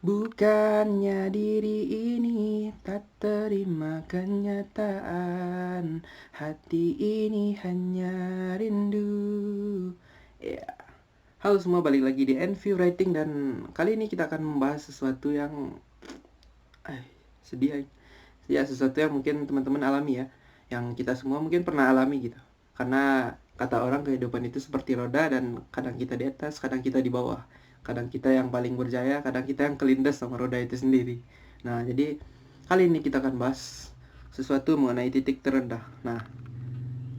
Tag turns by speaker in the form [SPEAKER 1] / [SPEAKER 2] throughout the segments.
[SPEAKER 1] Bukannya diri ini tak terima kenyataan, hati ini hanya rindu. Ya, halo semua, balik lagi di Envy Writing, dan kali ini kita akan membahas sesuatu yang sedih ya, sesuatu yang mungkin teman-teman alami ya, yang kita semua mungkin pernah alami gitu. Karena kata orang kehidupan itu seperti roda, dan kadang kita di atas, kadang kita di bawah, kadang kita yang paling berjaya, kadang kita yang kelindes sama roda itu sendiri. Nah, jadi kali ini kita akan bahas sesuatu mengenai titik terendah. Nah,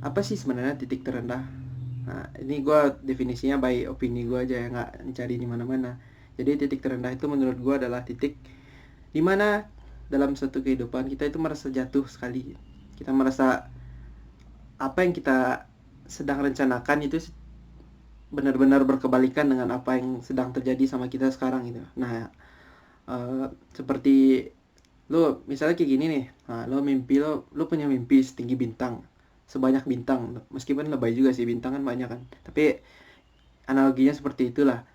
[SPEAKER 1] apa sih sebenarnya titik terendah? Nah, ini gue definisinya by opini gue aja ya, nggak mencari di mana-mana. Jadi titik terendah itu menurut gue adalah titik dimana dalam suatu kehidupan kita itu merasa jatuh sekali. Kita merasa apa yang kita sedang rencanakan itu benar-benar berkebalikan dengan apa yang sedang terjadi sama kita sekarang gitu. Nah, seperti lo misalnya kayak gini nih. Nah, lo punya mimpi setinggi bintang, sebanyak bintang. Meskipun lebay juga sih, bintang kan banyak kan. Tapi analoginya seperti itulah.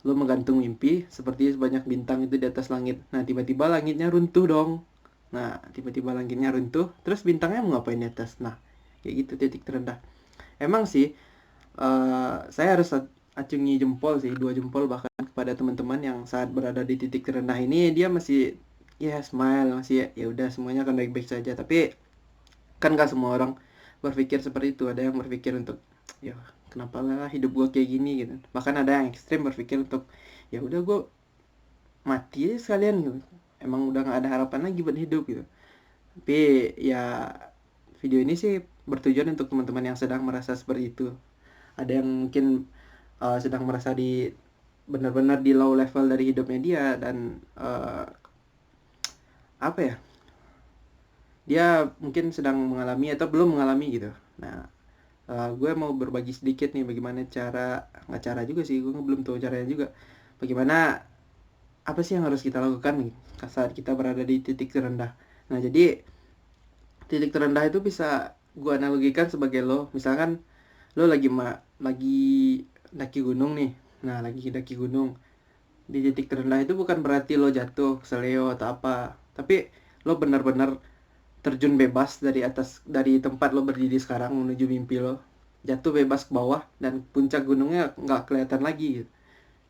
[SPEAKER 1] Lo menggantung mimpi seperti sebanyak bintang itu di atas langit. Nah, tiba-tiba langitnya runtuh dong. Nah, tiba-tiba langitnya runtuh, terus bintangnya mau ngapain di atas? Nah, kayak gitu titik terendah. Emang sih, saya harus acungi jempol sih, 2 jempol bahkan, kepada teman-teman yang saat berada di titik terendah ini dia masih ya smile, masih ya udah semuanya akan baik-baik saja. Tapi kan gak semua orang berpikir seperti itu. Ada yang berpikir untuk, ya kenapa lah hidup gue kayak gini gitu. Bahkan ada yang ekstrim berpikir untuk, ya udah gue mati aja sekalian gitu, emang udah gak ada harapan lagi buat hidup gitu. Tapi ya, video ini sih bertujuan untuk teman-teman yang sedang merasa seperti itu. Ada yang mungkin sedang merasa di benar-benar di low level dari hidupnya dia, dan apa ya, dia mungkin sedang mengalami atau belum mengalami gitu. Nah, gue mau berbagi sedikit nih bagaimana cara, nggak cara juga sih, gue belum tahu caranya juga, bagaimana, apa sih yang harus kita lakukan nih saat kita berada di titik terendah. Nah, jadi titik terendah itu bisa gue analogikan sebagai lo, misalkan lo lagi daki gunung nih. Nah, lagi daki gunung di titik terendah itu bukan berarti lo jatuh seleo atau apa, tapi lo benar-benar terjun bebas dari atas, dari tempat lo berdiri sekarang menuju mimpi lo, jatuh bebas ke bawah, dan puncak gunungnya nggak kelihatan lagi gitu.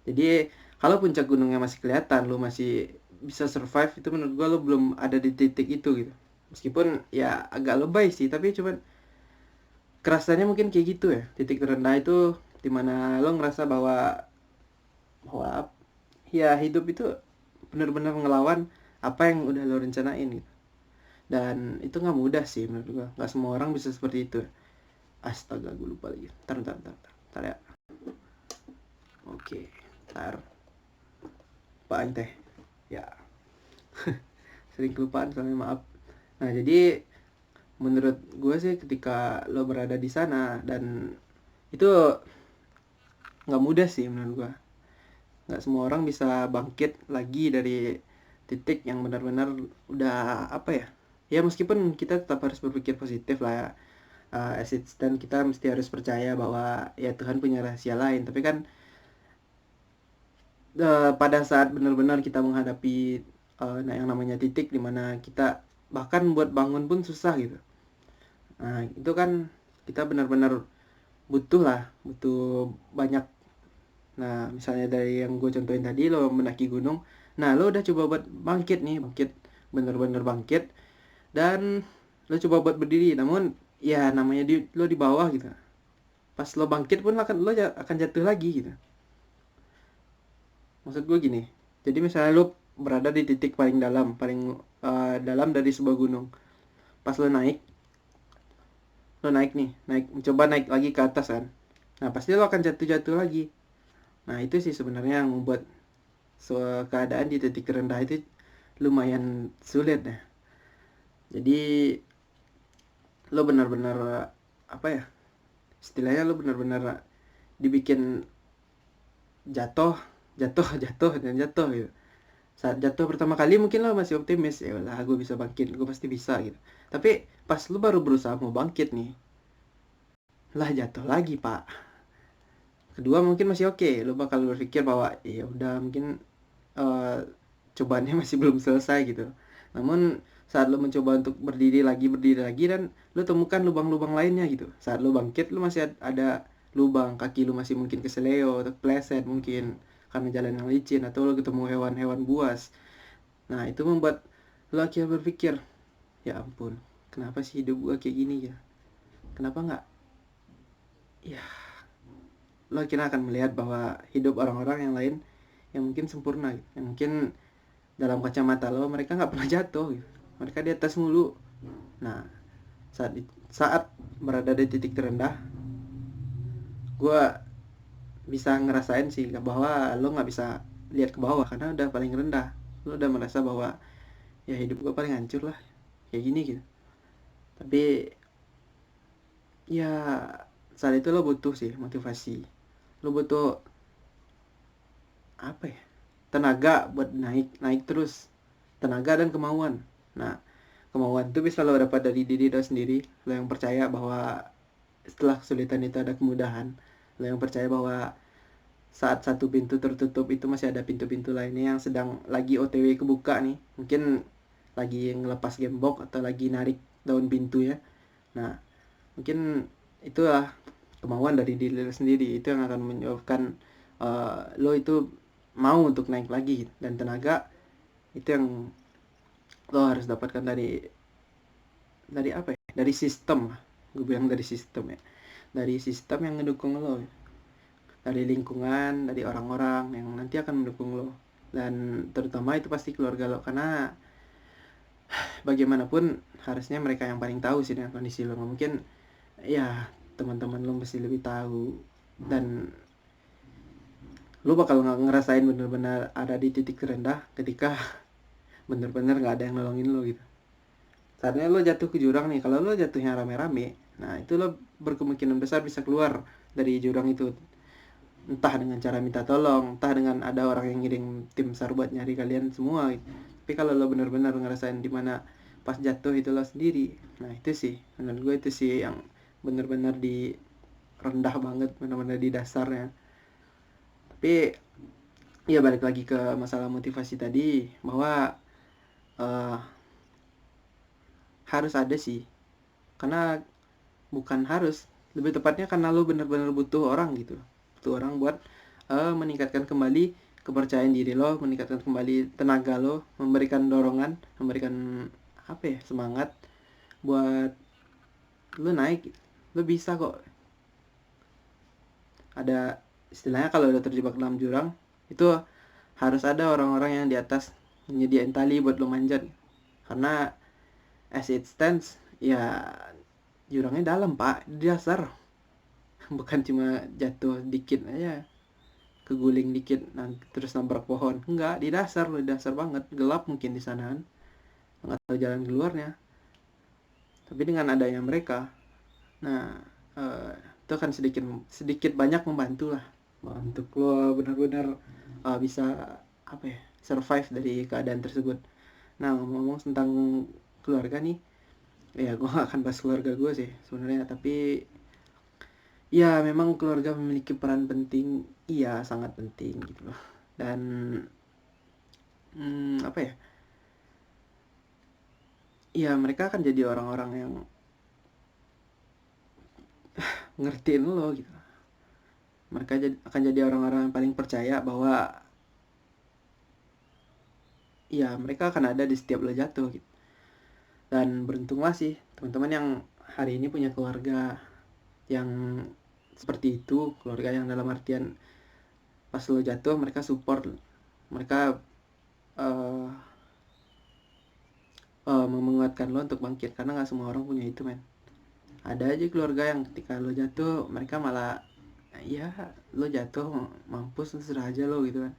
[SPEAKER 1] Jadi kalau puncak gunungnya masih kelihatan, lo masih bisa survive, itu menurut gue lo belum ada di titik itu gitu. Meskipun ya agak lebay sih, tapi cuman kerasanya mungkin kayak gitu ya. Titik terendah itu dimana lo ngerasa bahwa ya hidup itu benar-benar ngelawan apa yang udah lo rencanain gitu. Dan itu nggak mudah sih menurut gua, nggak semua orang bisa seperti itu. Astaga, gue lupa lagi. Ntar ya. Oke, ntar apaan teh ya. Sering kelupaan soalnya, maaf. Nah, jadi menurut gue sih ketika lo berada di sana, dan itu nggak mudah sih menurut gue. Nggak semua orang bisa bangkit lagi dari titik yang benar-benar udah, apa ya, ya meskipun kita tetap harus berpikir positif lah ya. Dan kita mesti harus percaya bahwa ya Tuhan punya rahasia lain. Tapi kan pada saat benar-benar kita menghadapi nah yang namanya titik dimana kita bahkan buat bangun pun susah gitu. Nah, itu kan kita benar-benar butuh banyak. Nah, misalnya dari yang gue contohin tadi, lo mendaki gunung. Nah, lo udah coba buat bangkit nih, bener-bener bangkit. Dan lo coba buat berdiri, namun ya namanya lo di bawah gitu. Pas lo bangkit pun akan jatuh lagi gitu. Maksud gue gini, jadi misalnya lo berada di titik paling dalam dari sebuah gunung. Pas lo naik nih, coba naik lagi ke atas kan. Nah, pasti lo akan jatuh-jatuh lagi. Nah, itu sih sebenarnya yang membuat keadaan di titik rendah itu lumayan sulit ya. Jadi lo benar-benar, apa ya, istilahnya lo benar-benar dibikin jatuh, jatuh, jatuh, dan jatuh gitu. Saat jatuh pertama kali mungkin lo masih optimis, ya lah gue bisa bangkit, gue pasti bisa gitu. Tapi pas lo baru berusaha mau bangkit nih, lah jatuh lagi pak. Kedua mungkin masih oke, lo bakal berpikir bahwa ya udah mungkin uh, cobaannya masih belum selesai gitu. Namun saat lo mencoba untuk berdiri lagi dan lo temukan lubang-lubang lainnya gitu. Saat lo bangkit lo masih ada lubang, kaki lo masih mungkin keseleo atau kepleset mungkin karena jalan yang licin, atau lo ketemu hewan-hewan buas. Nah itu membuat lo akhirnya berpikir, ya ampun, kenapa sih hidup gua kayak gini ya? Kenapa nggak? Ya, lo akhirnya akan melihat bahwa hidup orang-orang yang lain yang mungkin sempurna gitu. Yang mungkin dalam kacamata lo mereka nggak pernah jatuh gitu. Mereka di atas mulu. Nah, saat berada di titik terendah, gue bisa ngerasain sih bahwa lo nggak bisa lihat ke bawah karena udah paling rendah. Lo udah merasa bahwa ya hidup gue paling hancur lah kayak gini gitu. Tapi ya saat itu lo butuh sih motivasi. Lo butuh apa ya, tenaga buat naik terus, tenaga dan kemauan. Nah, kemauan itu bisa lo dapat dari diri lo sendiri, lo yang percaya bahwa setelah kesulitan itu ada kemudahan, lo yang percaya bahwa saat satu pintu tertutup itu masih ada pintu-pintu lainnya yang sedang lagi OTW kebuka nih, mungkin lagi ngelepas gembok atau lagi narik daun pintu ya. Nah, mungkin itulah kemauan dari diri lo sendiri, itu yang akan menyebabkan lo itu mau untuk naik lagi, dan tenaga itu yang lo harus dapatkan dari apa ya, dari sistem. Gue bilang dari sistem ya, dari sistem yang ngedukung lo, dari lingkungan, dari orang-orang yang nanti akan mendukung lo, dan terutama itu pasti keluarga lo, karena bagaimanapun harusnya mereka yang paling tahu sih dengan kondisi lo. Nggak mungkin ya teman-teman lo mesti lebih tahu, dan lo bakal ngerasain bener-bener ada di titik terendah ketika bener-bener nggak ada yang nolongin lo gitu. Saatnya lo jatuh ke jurang nih, kalau lo jatuhnya rame-rame, nah itu lo berkemungkinan besar bisa keluar dari jurang itu, entah dengan cara minta tolong, entah dengan ada orang yang ngirim tim SAR buat nyari kalian semua gitu. Tapi kalau lo benar-benar ngerasain dimana pas jatuh itu lo sendiri, nah itu sih menurut gue, itu sih yang benar-benar di rendah banget, benar-benar di dasarnya. Tapi ya balik lagi ke masalah motivasi tadi, bahwa uh, harus ada sih, karena bukan harus, lebih tepatnya karena lo benar-benar butuh orang gitu, butuh orang buat meningkatkan kembali kepercayaan diri lo, meningkatkan kembali tenaga lo, memberikan dorongan, memberikan apa ya, semangat buat lo naik. Lo bisa kok. Ada istilahnya, kalau udah terjebak dalam jurang itu harus ada orang-orang yang di atas menyediain tali buat lo manjat, karena as it stands ya jurangnya dalam pak, di dasar. Bukan cuma jatuh dikit aja, keguling dikit terus nabrak pohon, enggak, di dasar banget, gelap mungkin di sana kan, nggak tahu jalan keluarnya. Tapi dengan adanya mereka, nah eh, itu akan sedikit sedikit banyak membantu lah untuk lo benar-benar bisa apa ya, survive dari keadaan tersebut. Nah, ngomong tentang keluarga nih, ya gue gak akan bahas keluarga gue sih sebenarnya, tapi ya memang keluarga memiliki peran penting, iya sangat penting gitu loh. Dan apa ya, ya mereka akan jadi orang-orang yang ngertiin lo gitu. Mereka akan jadi orang-orang yang paling percaya bahwa ya mereka akan ada di setiap lo jatuh gitu. Dan beruntunglah sih teman-teman yang hari ini punya keluarga yang seperti itu, keluarga yang dalam artian pas lo jatuh mereka support, mereka uh, menguatkan lo untuk bangkit, karena nggak semua orang punya itu men. Ada aja keluarga yang ketika lo jatuh mereka malah ya lo jatuh mampus terserah aja lo gitu kan.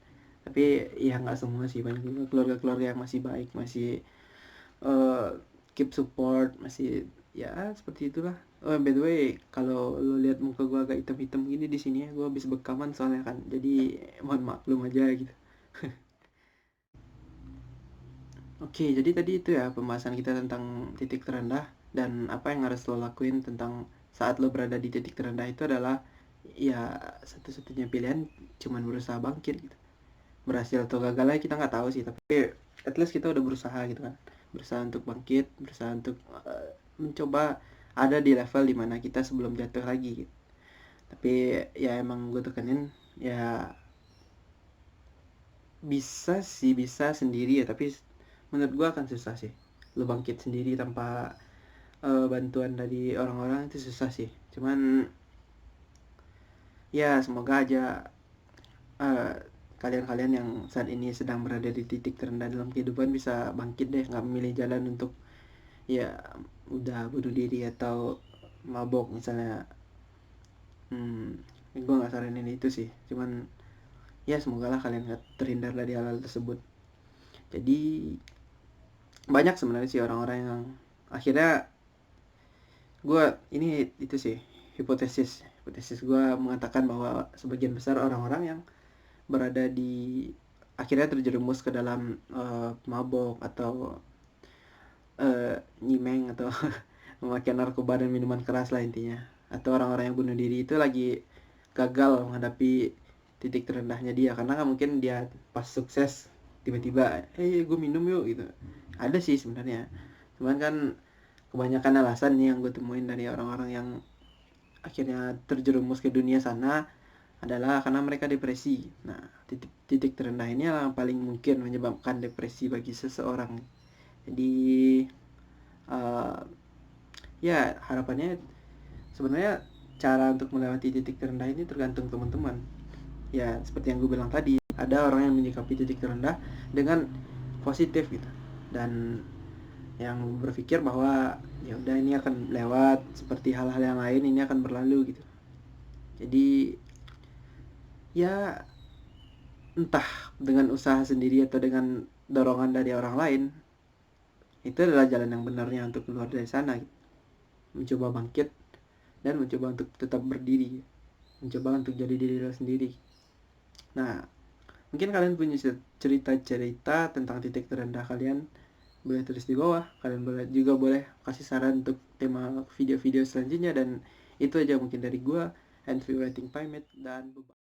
[SPEAKER 1] Tapi ya nggak semua sih, banyak juga keluarga-keluarga yang masih baik, masih uh, keep support, masih ya seperti itulah. Oh by the way, kalau lo lihat muka gue agak hitam-hitam gini di sini ya, gue habis bekaman soalnya kan, jadi mohon maklum aja gitu. Oke, jadi tadi itu ya pembahasan kita tentang titik terendah, dan apa yang harus lo lakuin tentang saat lo berada di titik terendah itu adalah ya satu-satunya pilihan cuman berusaha bangkit gitu. berhasil atau gagalnya kita nggak tahu sih, tapi at least kita udah berusaha gitu kan, berusaha untuk bangkit, berusaha untuk mencoba ada di level dimana kita sebelum jatuh lagi gitu. Tapi ya emang gue tekenin ya, bisa sih, bisa sendiri ya, tapi menurut gue akan susah sih lo bangkit sendiri tanpa bantuan dari orang-orang, itu susah sih. Cuman ya semoga aja eh, kalian-kalian yang saat ini sedang berada di titik terendah dalam kehidupan bisa bangkit deh, nggak memilih jalan untuk ya udah bunuh diri atau mabok misalnya. Gue nggak saranin itu sih, cuman ya semoga lah kalian nggak terhindar dari hal-hal tersebut. Jadi banyak sebenarnya sih orang-orang yang akhirnya, gue ini itu sih hipotesis gue mengatakan bahwa sebagian besar orang-orang yang berada di akhirnya terjerumus ke dalam mabok atau nyimeng atau memakai narkoba dan minuman keras lah intinya, atau orang-orang yang bunuh diri itu lagi gagal menghadapi titik terendahnya dia, karena kan mungkin dia pas sukses tiba-tiba gue minum yuk gitu. Ada sih sebenarnya, cuman kan kebanyakan alasan nih yang gue temuin dari orang-orang yang akhirnya terjerumus ke dunia sana adalah karena mereka depresi. Nah, titik terendah ini yang paling mungkin menyebabkan depresi bagi seseorang. Jadi ya harapannya sebenarnya cara untuk melewati titik terendah ini tergantung teman-teman. Ya seperti yang gue bilang tadi, ada orang yang menyikapi titik terendah dengan positif gitu, dan yang berpikir bahwa ya udah ini akan lewat seperti hal-hal yang lain, ini akan berlalu gitu. Jadi ya entah dengan usaha sendiri atau dengan dorongan dari orang lain, itu adalah jalan yang benarnya untuk keluar dari sana gitu. Mencoba bangkit dan mencoba untuk tetap berdiri, mencoba untuk jadi diri lo sendiri. Nah, mungkin kalian punya cerita-cerita tentang titik terendah kalian, boleh tulis di bawah. Kalian boleh kasih saran untuk tema video-video selanjutnya. Dan itu aja mungkin dari gua, Andrew Writing pamit, dan bye.